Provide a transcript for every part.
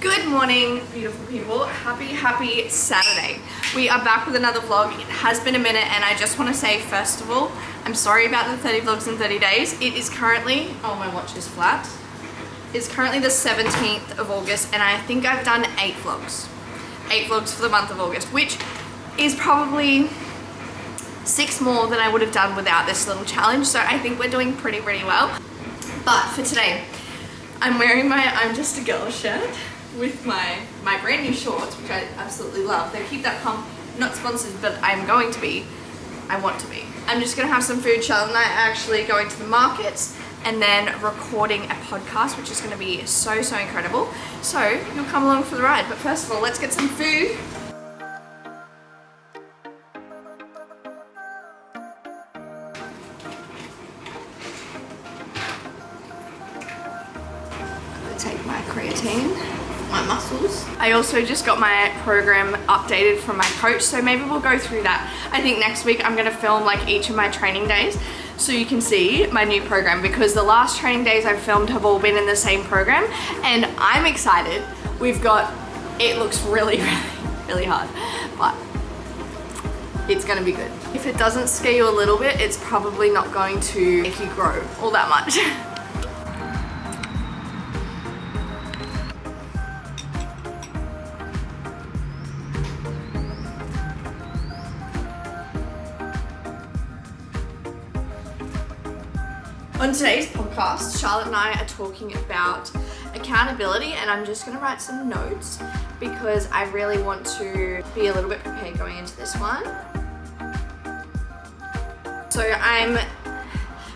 Good morning, beautiful people. Happy Saturday. We are back with another vlog. It has been a minute and I just want to say, first of all, I'm sorry about the 30 vlogs in 30 days. It is currently, oh my watch is flat. It's currently the 17th of August and I think I've done 8 vlogs. 8 vlogs for the month of August, which is probably 6 more than I would have done without this little challenge. So I think we're doing pretty well. But for today, I'm wearing my I'm Just a Girl shirt with my brand new shorts, which I absolutely love. They keep that pump, not sponsored, but I'm going to be. I want to be. I'm just gonna have some food. Charlotte and I are actually going to the markets and then recording a podcast, which is gonna be so incredible. So you'll come along for the ride. But first of all, let's get some food. Take my creatine, my muscles. I also just got my program updated from my coach, so maybe we'll go through that. I think next week I'm gonna film like each of my training days so you can see my new program, because the last training days I've filmed have all been in the same program and I'm excited. It looks really hard, but it's gonna be good. If it doesn't scare you a little bit, it's probably not going to make you grow all that much. On today's podcast, Charlotte and I are talking about accountability, and I'm just gonna write some notes because I really want to be a little bit prepared going into this one. So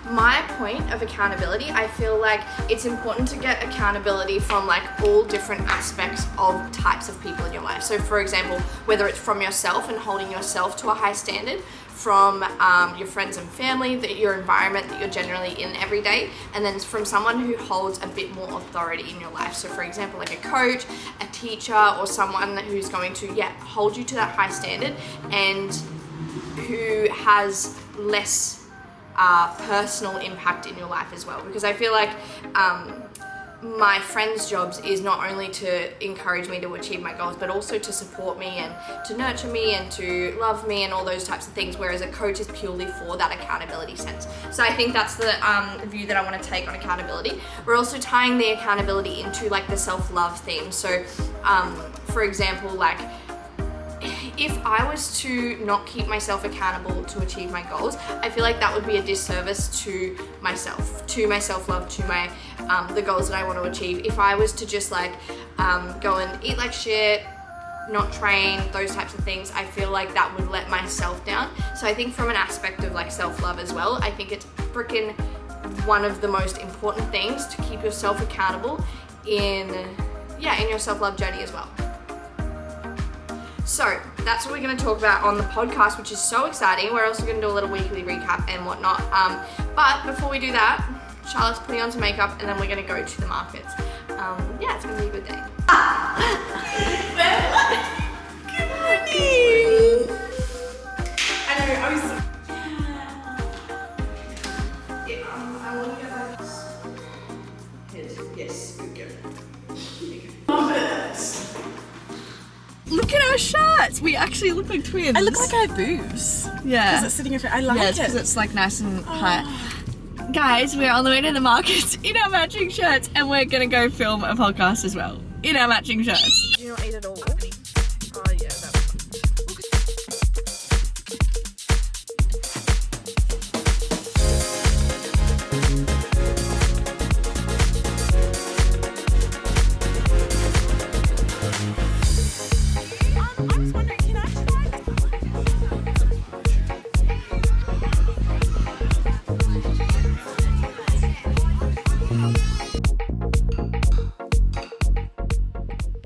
my point of accountability, I feel like it's important to get accountability from like all different aspects of types of people in your life. So for example, whether it's from yourself and holding yourself to a high standard, from your friends and family, your environment that you're generally in every day, and then from someone who holds a bit more authority in your life. So for example, like a coach, a teacher, or someone who's going to hold you to that high standard and who has less personal impact in your life as well. Because I feel like my friends' jobs is not only to encourage me to achieve my goals, but also to support me and to nurture me and to love me and all those types of things, whereas a coach is purely for that accountability sense. So I think that's the view that I want to take on accountability. We're also tying the accountability into like the self-love theme. So for example, like if I was to not keep myself accountable to achieve my goals, I feel like that would be a disservice to myself, to my self-love, to my the goals that I want to achieve. If I was to just like go and eat like shit, not train, those types of things, I feel like that would let myself down. So I think from an aspect of like self-love as well, I think it's freaking one of the most important things to keep yourself accountable in your self-love journey as well. So that's what we're going to talk about on the podcast, which is so exciting. We're also going to do a little weekly recap and whatnot. But before we do that, Charlotte's putting on some makeup and then we're going to go to the markets. It's going to be a good day. Good morning. I know, I want to get my... Yes, good girl. Look at our shirts. We actually look like twins. I look like I have boobs. Yeah. Because it's sitting over. I like it. because it's like nice and high. Guys, we're on the way to the markets in our matching shirts, and we're gonna go film a podcast as well in our matching shirts. Do you not eat at all? Oh yeah, that was fun. I was wondering, can I try?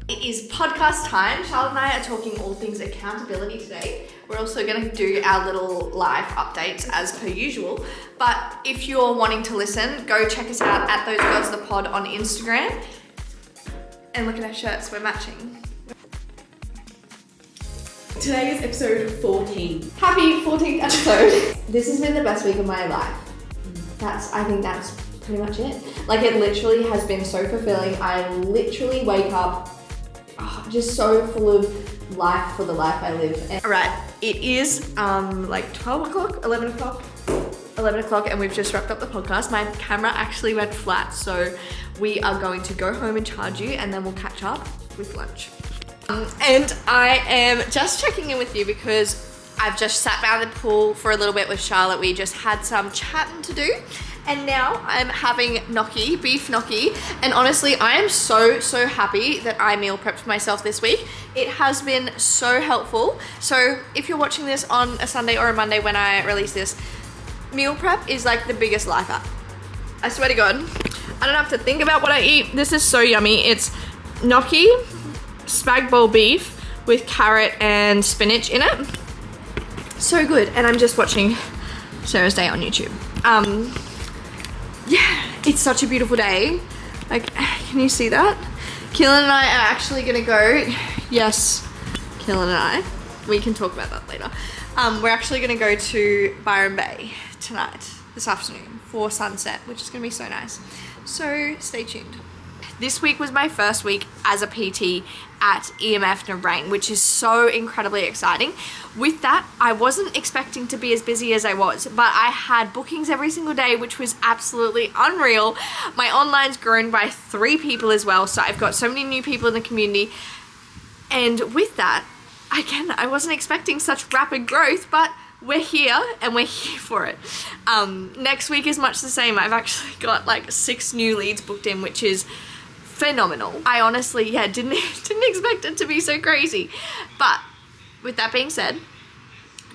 It is podcast time. Charlotte and I are talking all things accountability today. We're also going to do our little live updates as per usual. But if you're wanting to listen, go check us out at Those Girls The Pod on Instagram. And look at our shirts, we're matching. Today is episode 14. Happy 14th episode. This has been the best week of my life. I think that's pretty much it. Like, it literally has been so fulfilling. I literally wake up just so full of life for the life I live. All right, it is like 12 o'clock, 11 o'clock. 11 o'clock and we've just wrapped up the podcast. My camera actually went flat, so we are going to go home and charge you and then we'll catch up with lunch. And I am just checking in with you because I've just sat by the pool for a little bit with Charlotte. We just had some chatting to do and now I'm having gnocchi, beef gnocchi. And honestly, I am so happy that I meal prepped myself this week. It has been so helpful. So if you're watching this on a Sunday or a Monday when I release this, meal prep is like the biggest life hack. I swear to God, I don't have to think about what I eat. This is so yummy. It's gnocchi, spag bowl beef with carrot and spinach in it. So good. And I'm just watching Sarah's Day on YouTube. Yeah, it's such a beautiful day. Like, can you see that? Keelan and I are actually gonna go. Yes, Keelan and I. We can talk about that later. We're actually gonna go to Byron Bay tonight, this afternoon, for sunset, which is gonna be so nice. So stay tuned. This week was my first week as a PT at EMF No Brain, which is so incredibly exciting. With that, I wasn't expecting to be as busy as I was, but I had bookings every single day, which was absolutely unreal. My online's grown by 3 people as well, so I've got so many new people in the community. And with that, again, I wasn't expecting such rapid growth, but we're here and we're here for it. Next week is much the same. I've actually got like 6 new leads booked in, which is phenomenal. I honestly, didn't expect it to be so crazy. But with that being said,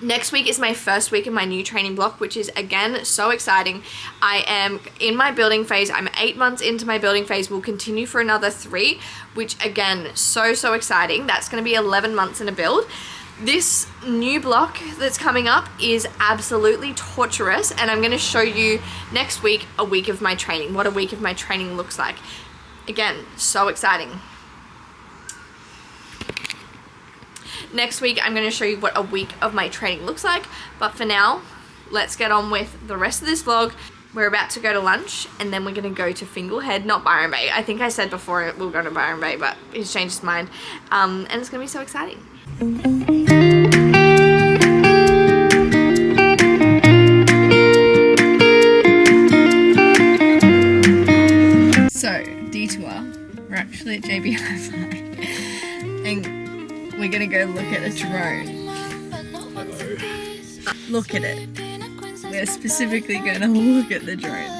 next week is my first week in my new training block, which is again so exciting. I am in my building phase. I'm 8 months into my building phase. We'll continue for another 3, which again, so exciting. That's going to be 11 months in a build. This new block that's coming up is absolutely torturous, and I'm going to show you next week a week of my training, what a week of my training looks like. Again, so exciting. Next week, I'm going to show you what a week of my training looks like. But for now, let's get on with the rest of this vlog. We're about to go to lunch, and then we're going to go to Finglehead, not Byron Bay. I think I said before we'll go to Byron Bay, but he's changed his mind. And it's going to be so exciting. So, detour. We're actually at JB Hi-Fi. And we're gonna go look at a drone. Look at it. We're specifically gonna look at the drone.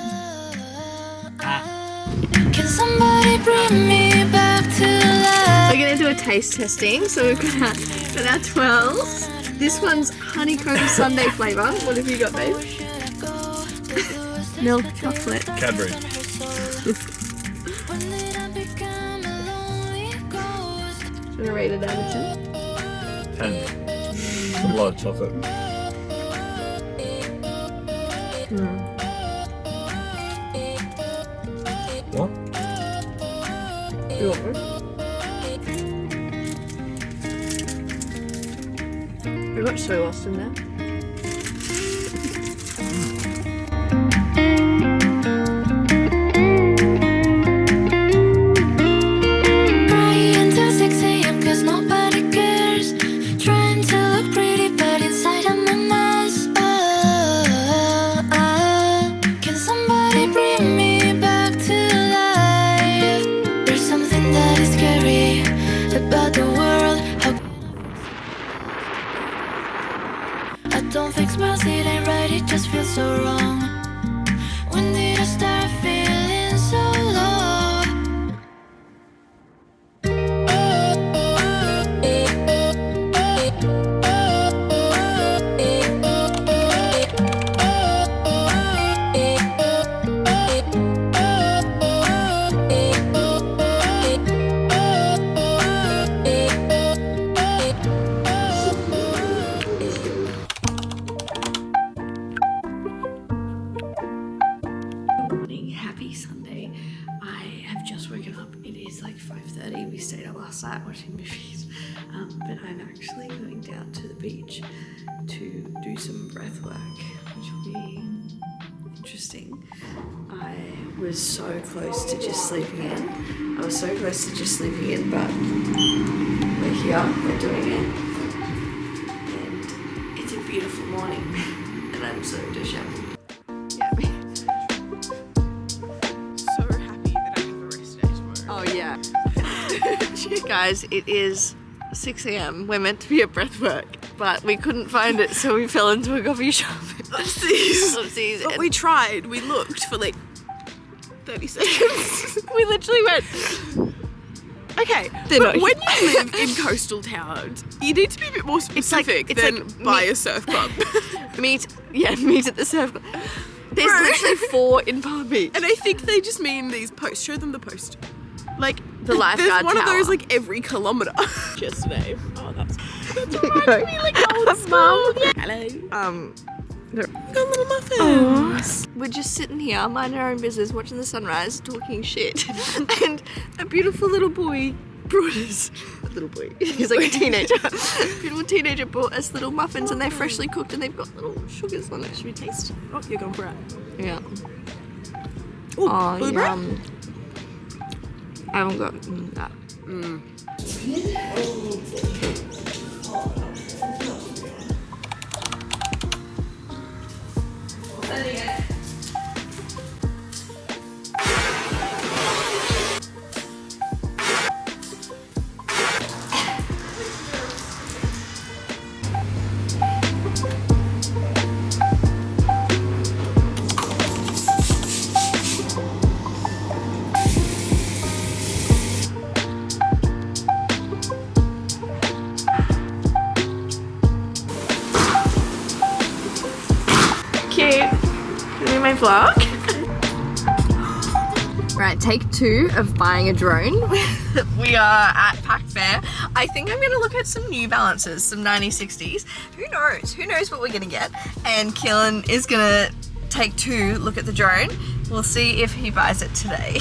Can somebody bring me back to life? We're gonna do a taste testing. So we've got our 12s. This one's honeycomb sundae flavour. What have you got, babe? Milk chocolate. Cadbury. Do you want to rate it out of 10? 10. A lot of chocolate. What? You want one? We got soy lost in there. Don't fix my it ain't right, it just feels so wrong. When did I start feeling so low? We stayed up last night watching movies, but I'm actually going down to the beach to do some breath work, which will be interesting. I was so close to just sleeping in. But we're here, we're doing it. And it's a beautiful morning. And I'm so disheveled. So happy that I have a rest day tomorrow. Oh yeah. Guys, it is 6 a.m. We're meant to be at breathwork, but we couldn't find it, so we fell into a coffee shop. Oopsies. But we tried. We looked for like 30 seconds. We literally went. Okay, They're but not- when you live in coastal towns, you need to be a bit more specific it's than like buy me- a surf club. Meet at the surf club. There's Bro. literally 4 in Palm Beach. And I think they just mean these posts. Show them the post. Like The lifeguard there's one of tower. those like every kilometre. Yesterday. Oh, that's Right. me like old school. Hello. No. Got little muffins. We're just sitting here, minding our own business, watching the sunrise, talking shit. And a beautiful little boy brought us. Little boy. He's like a teenager. Beautiful teenager brought us little muffins, and they're freshly cooked and they've got little sugars on it. Should we taste? Oh, you're going for it. Yeah. Ooh, Oh, blueberry? yum. I haven't got that. Cute. Can you my vlog? Right, take 2 of buying a drone. We are at Pack Fair. I think I'm gonna look at some New Balances, some 9060s. Who knows? Who knows what we're gonna get? And Keelan is gonna take 2, look at the drone. We'll see if he buys it today.